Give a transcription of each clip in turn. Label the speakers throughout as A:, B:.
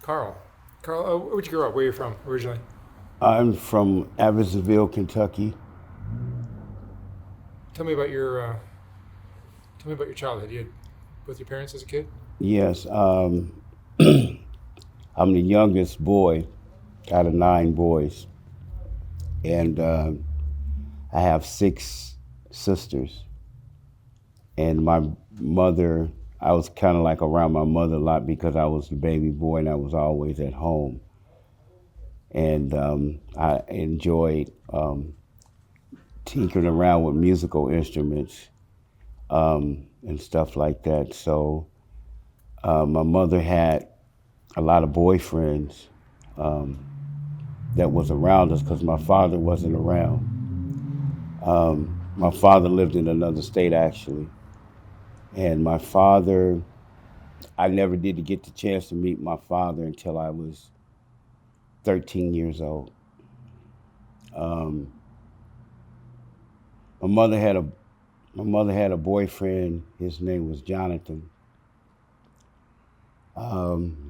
A: Carl. Carl, where'd you grow up? Where are you from originally?
B: I'm from Evansville, Kentucky.
A: Tell me about your uh, tell me about your childhood. You had both your parents as a kid.
B: Yes, I'm the youngest boy out of nine boys, and I have six sisters. And my mother, I was kind of like around my mother a lot because I was the baby boy and I was always at home. And I enjoyed tinkering around with musical instruments and stuff like that. So my mother had a lot of boyfriends that was around us because my father wasn't around. My father lived in another state actually, and my father, I never did get the chance to meet my father until I was 13 years old. Um, my mother had a my mother had a boyfriend. His name was Jonathan.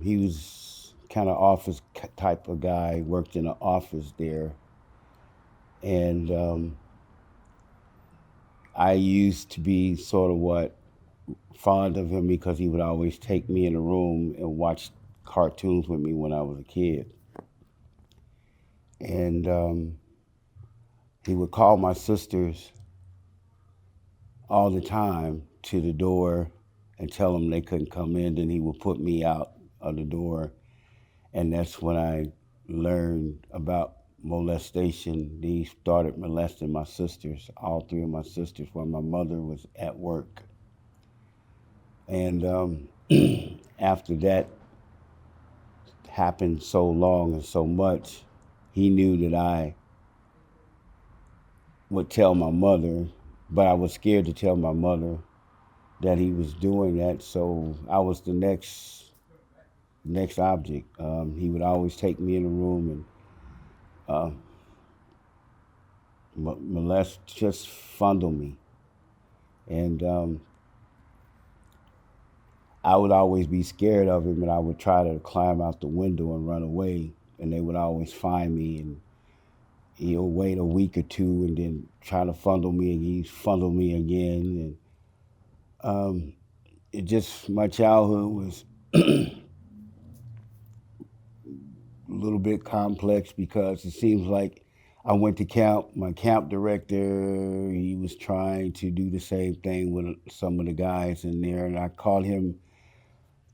B: He was kind of office type of guy. Worked in an office there, and I used to be sort of what fond of him because he would always take me in a room and watch cartoons with me when I was a kid. And he would call my sisters all the time to the door and tell them they couldn't come in. Then he would put me out of the door. And that's when I learned about molestation. He started molesting my sisters, all three of my sisters, while my mother was at work. And after that happened so long and so much, he knew that I would tell my mother, but I was scared to tell my mother that he was doing that. So I was the next object. He would always take me in a room and uh, molest, just fondle me, and I would always be scared of him, and I would try to climb out the window and run away, and they would always find me, and he'll wait a week or two, and then try to fondle me, and he'd fondle me again, and it just my childhood was a little bit complex because it seems like I went to camp. My camp director, he was trying to do the same thing with some of the guys in there, and I caught him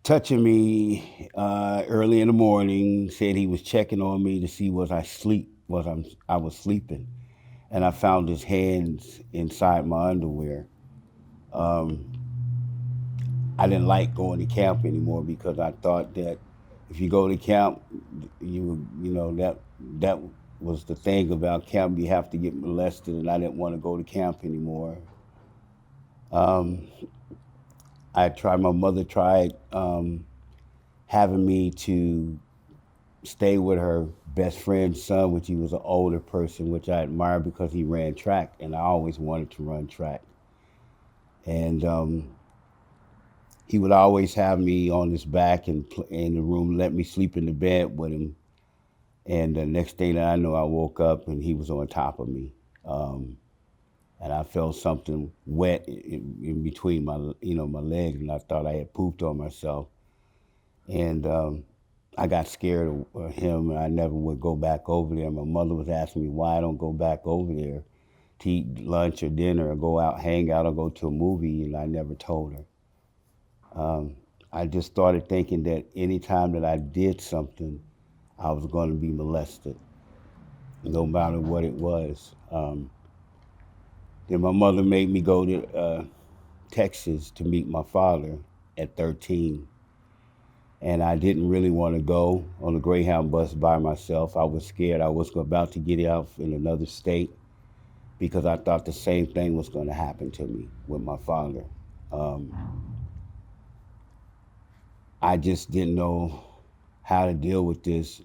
B: touching me early in the morning. Said he was checking on me to see I was sleeping, and I found his hands inside my underwear. Um, I didn't like going to camp anymore because I thought that if you go to camp, that was the thing about camp. You have to get molested, and I didn't want to go to camp anymore. Um, I tried. My mother tried having me to stay with her best friend's son, which he was an older person, which I admired because he ran track, and I always wanted to run track. And he would always have me on his back and in the room, let me sleep in the bed with him. And the next thing that I know, I woke up and he was on top of me, and I felt something wet in between my legs, and I thought I had pooped on myself. And I got scared of him, and I never would go back over there. My mother was asking me why I don't go back over there to eat lunch or dinner or go out, hang out, or go to a movie, and I never told her. I just started thinking that anytime that I did something, I was going to be molested, no matter what it was. Then my mother made me go to Texas to meet my father at 13. And I didn't really want to go on the Greyhound bus by myself. I was scared. I was about to get out in another state because I thought the same thing was going to happen to me with my father. Um, I just didn't know how to deal with this.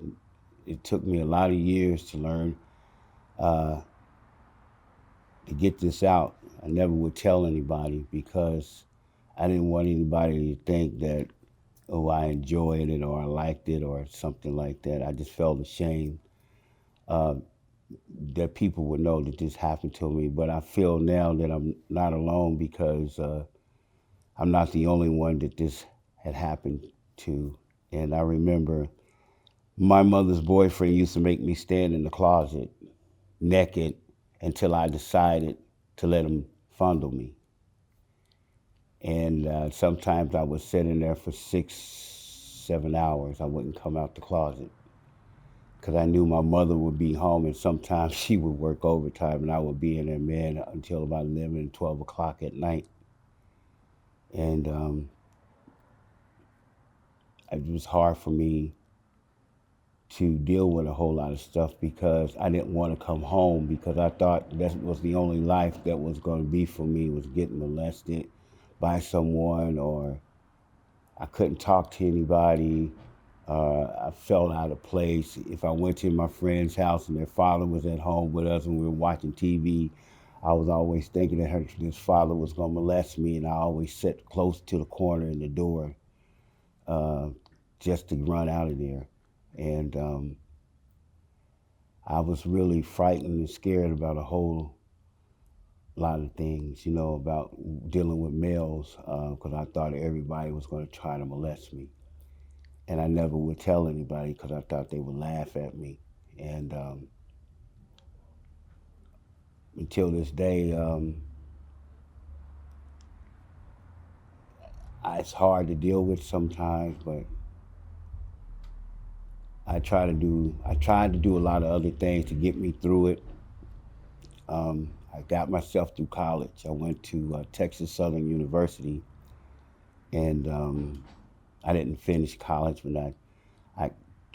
B: It took me a lot of years to learn uh, to get this out. I never would tell anybody because I didn't want anybody to think that oh, I enjoyed it or I liked it or something like that. I just felt ashamed that people would know that this happened to me. But I feel now that I'm not alone because I'm not the only one that this had happened to. And I remember my mother's boyfriend used to make me stand in the closet naked until I decided to let him fondle me. And sometimes I would sit in there for 6, 7 hours. I wouldn't come out the closet because I knew my mother would be home, and sometimes she would work overtime, and I would be in there, man, until about 11, 12 o'clock at night. And it was hard for me to deal with a whole lot of stuff because I didn't want to come home because I thought that was the only life that was going to be for me, was getting molested by someone, or I couldn't talk to anybody. I felt out of place. If I went to my friend's house and their father was at home with us and we were watching TV, I was always thinking that his father was going to molest me, and I always sat close to the corner in the door uh, just to run out of there. And I was really frightened and scared about a whole lot of things, about dealing with males, because I thought everybody was going to try to molest me. And I never would tell anybody because I thought they would laugh at me. And until this day, it's hard to deal with sometimes, but I tried to do a lot of other things to get me through it. I got myself through college. I went to Texas Southern University, and I didn't finish college, but I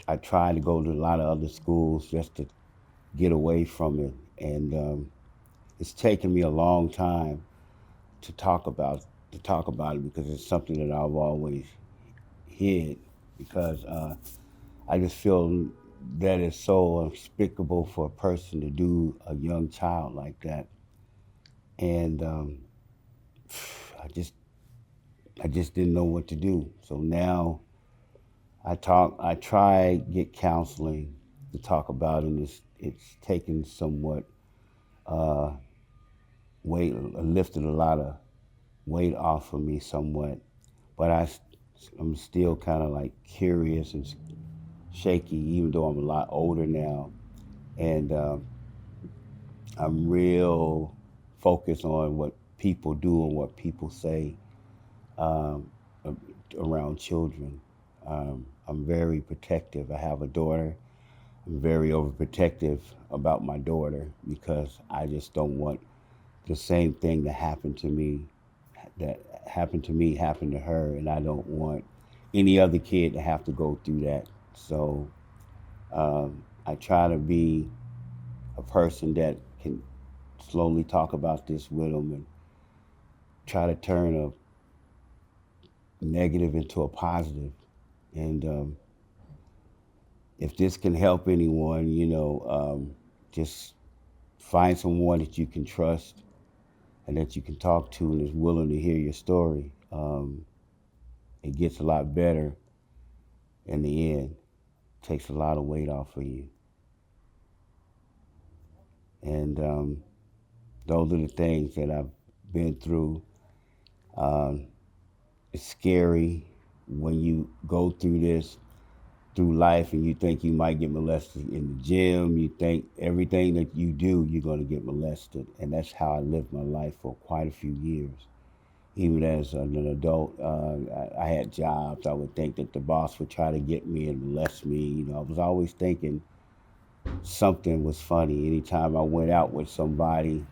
B: I tried to go to a lot of other schools just to get away from it, and it's taken me a long time to talk about it because it's something that I've always hid because I just feel that it's so unspeakable for a person to do a young child like that, and I just I just didn't know what to do. So now I try get counseling to talk about it, and it's taken somewhat uh, weight, lifted a lot of weight off of me somewhat, but I'm still kind of like curious and shaky, even though I'm a lot older now, and I'm real focused on what people do and what people say um, around children. I'm very protective. I have a daughter. I'm very overprotective about my daughter because I just don't want the same thing that happened to me happen to her, and I don't want any other kid to have to go through that. So I try to be a person that can slowly talk about this with them and try to turn a negative into a positive. And if this can help anyone, just find someone that you can trust and that you can talk to and is willing to hear your story. It gets a lot better in the end. Takes a lot of weight off of you. And those are the things that I've been through. Um, it's scary when you go through this through life and you think you might get molested in the gym. You think everything that you do, you're going to get molested. And that's how I lived my life for quite a few years. Even as an adult, I had jobs. I would think that the boss would try to get me and molest me. I was always thinking something was funny. Anytime I went out with somebody,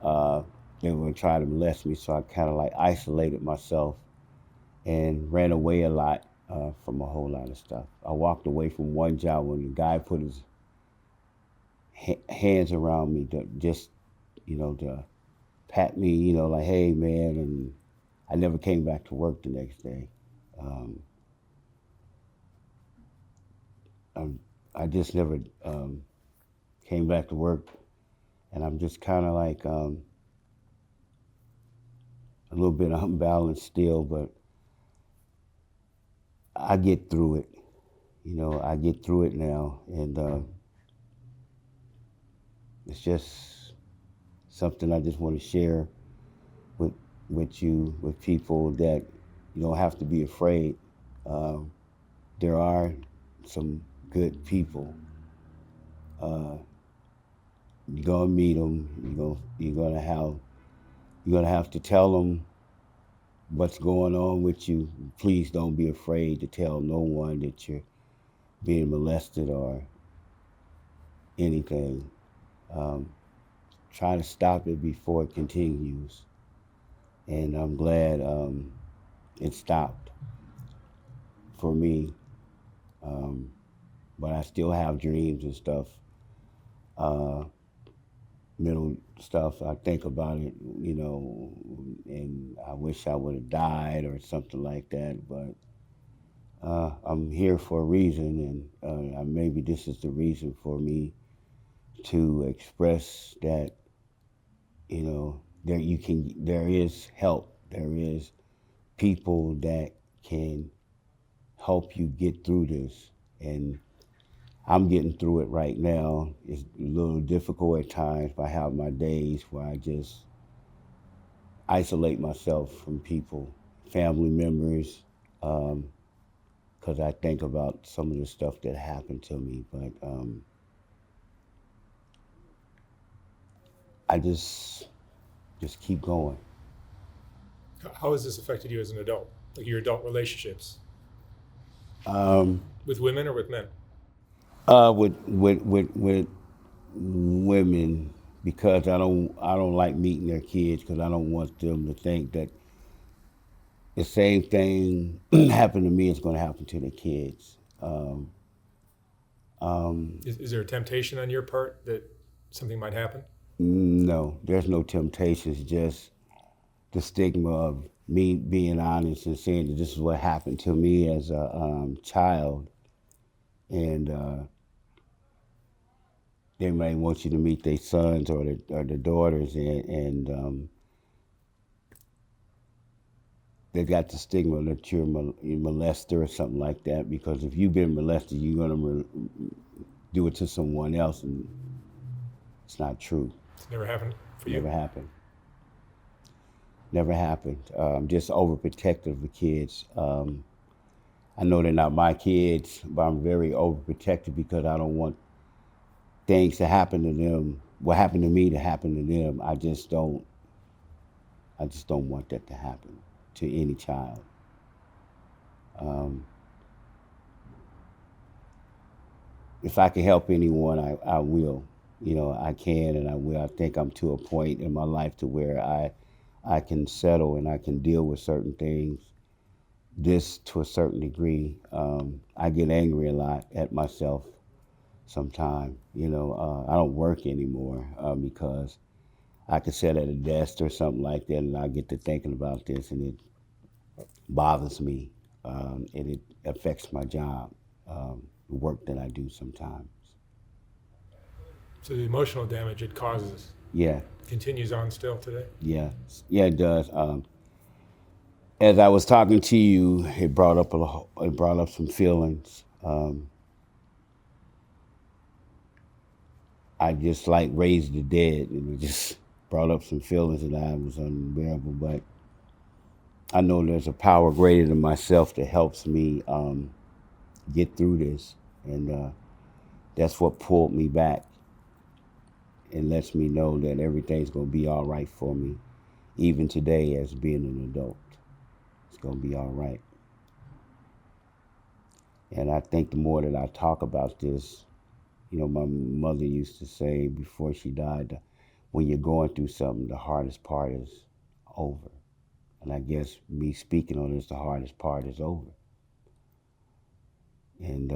B: uh, they were going to try to molest me. So I kind of like isolated myself and ran away a lot from a whole lot of stuff. I walked away from one job when the guy put his hands around me to just, to pat me, like, hey, man. And I never came back to work the next day. Um, I, I just never came back to work. And I'm just kind of like a little bit unbalanced still, but I get through it. I get through it now, and it's just something I just want to share with you, with people, that you don't have to be afraid. Um, there are some good people. Uh, you're gonna meet them. You're gonna have to tell them what's going on with you. Please don't be afraid to tell no one that you're being molested or anything. Um, Try to stop it before it continues. And I'm glad it stopped for me. Um, but I still have dreams and stuff, uh, mental stuff. I think about it, and I wish I would have died or something like that. But I'm here for a reason, and maybe this is the reason for me to express that, there is help. There is people that can help you get through this. And I'm getting through it right now. It's a little difficult at times. I have my days where I just isolate myself from people, family members, because I think about some of the stuff that happened to me. But I just keep going.
A: How has this affected you as an adult? Like your adult relationships
B: Um,
A: with women or with men?
B: with women, because I don't like meeting their kids, because I don't want them to think that the same thing happened to me is going to happen to their kids.
A: Is there a temptation on your part that something might happen?
B: No, there's no temptations, just the stigma of me being honest and saying that this is what happened to me as a child. And they may want you to meet their sons or their daughters, and they got the stigma that you're a molester or something like that. Because if you've been molested, you're going to do it to someone else, and it's not true.
A: It's never happened for you?
B: Never happened. Never happened. I'm just overprotective of the kids. I know they're not my kids, but I'm very overprotective because I don't want things to happen to them. What happened to me to happen to them. I just don't want that to happen to any child. Um, if I can help anyone, I will. I can and I will. I think I'm to a point in my life to where I can settle and I can deal with certain things. This to a certain degree. I get angry a lot at myself sometimes. I don't work anymore because I could sit at a desk or something like that, and I get to thinking about this, and it bothers me, and it affects my job, the work that I do sometimes.
A: So the emotional damage it causes
B: Yeah,
A: continues on still today?
B: yeah, yeah, it does. As I was talking to you, it brought up some feelings. I just like raised the dead, and it just brought up some feelings that I was unbearable. But I know there's a power greater than myself that helps me get through this, and that's what pulled me back and lets me know that everything's gonna be all right for me, even today as being an adult. It's gonna be all right. And I think the more that I talk about this, my mother used to say before she died, when you're going through something, the hardest part is over. And I guess me speaking on this, the hardest part is over. And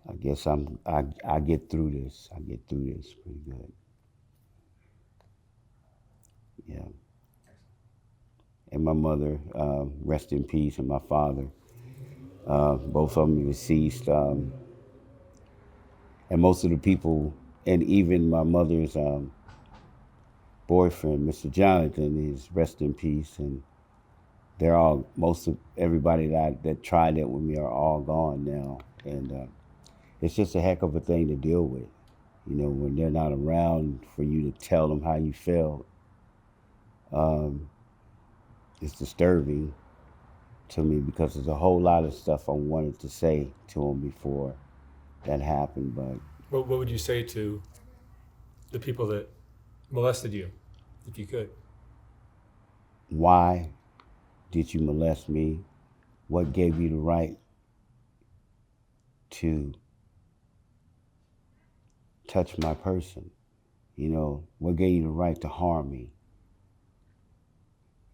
B: I guess I get through this. I get through this pretty good. Yeah. And my mother, rest in peace, and my father, both of them deceased. And most of the people, and even my mother's boyfriend, Mr. Jonathan, is rest in peace. And most of everybody that tried it with me are all gone now. And it's just a heck of a thing to deal with. You know, when they're not around for you to tell them how you felt, it's disturbing to me because there's a whole lot of stuff I wanted to say to them before that happened. But
A: What would you say to the people that molested you, if you could?
B: why did you molest me? What gave you the right to touch my person? You know, what gave you the right to harm me?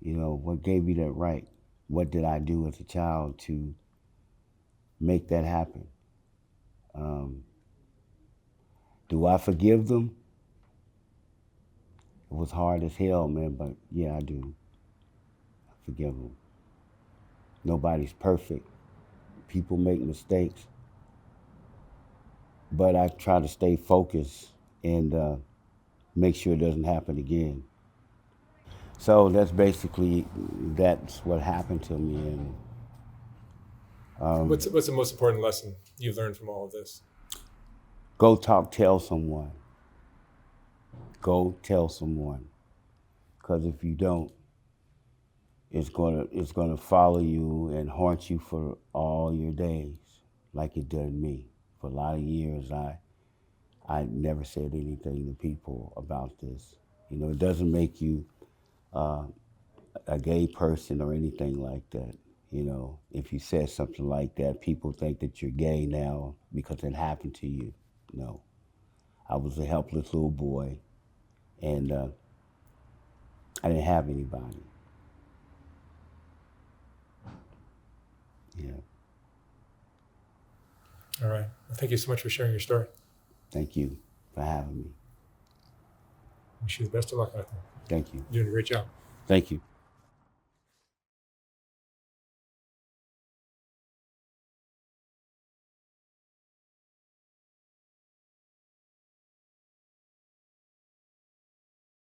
B: You know, what gave you that right? What did I do as a child to make that happen? Do I forgive them? It was hard as hell, man, but yeah, I do. I forgive them. Nobody's perfect. People make mistakes. But I try to stay focused and make sure it doesn't happen again. So that's what happened to me. And
A: What's the most important lesson you've learned from all of this?
B: go tell someone. Go tell someone. Because if you don't, it's gonna follow you and haunt you for all your days, like it did me. For a lot of years, I never said anything to people about this. You know, it doesn't make you a gay person or anything like that. You know, if you said something like that, people think that you're gay now because it happened to you. No, I was a helpless little boy, and I didn't have anybody. Yeah.
A: All right. Well, thank you so much for sharing your story.
B: Thank you for having me.
A: Wish you the best of luck out there.
B: Thank you.
A: You're doing a great job.
B: Thank you.